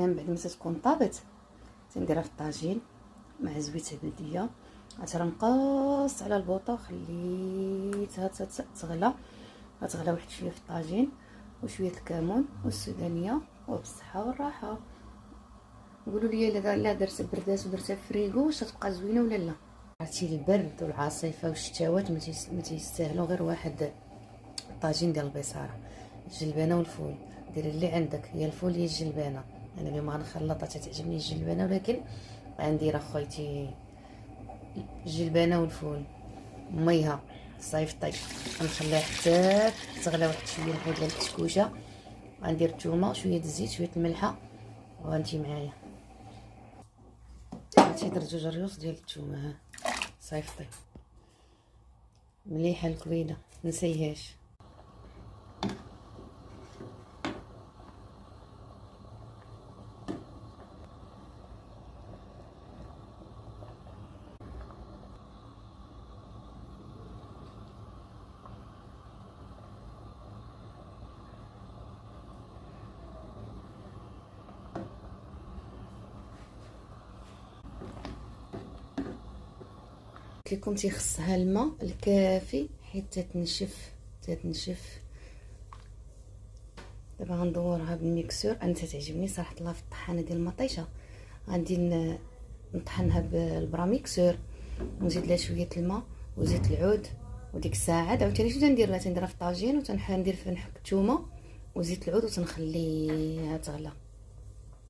انا من بعد ما تكون طابت تنديرها في الطاجين مع زويته بلديه. غتنقص على البوطه وخليتها تغلى. غتغلى واحد شويه في الطاجين وشويه الكمون والسودانيه وبالصحه والراحه. قولوا لي الا درت بردات ودرتها في فريغو واش تبقى زوينه ولا لا. عرفتي البرد والعاصفه والشتاوات ما تيستاهلوا غير واحد طاجين ديال البصاره، الجلبانه والفول. دير اللي عندك، يا الفول يا الجلبانه. انا اليوم غنخلطها، تعجبني الجلبانه ولكن غندير اخويتي الجلبانه والفول ميها صايفطي. غنخليها حتى تغلى واحد شويه، نحيد لها الكشكوشه. غندير الثومه شويه الزيت شويه الملحه وغنتي معايا. هادشي درت 2 ريوس ديال الثومه. ها صايفطي مليحه الكوينه منسيهاش. لكم تيخصها الماء الكافي حيت تتنشف. دابا غندورها بالميكسور. انا تعجبني صراحه الله في الطحانه ديال المطيشه. غادي نطحنها بالبراميكسور ونزيد لها شويه الماء وزيت العود. وديك الساعه عاوتاني شنو تندير لها؟ تنديرها في الطاجين وتندير فيها نحك الثومه وزيت العود وتنخليها تغلى.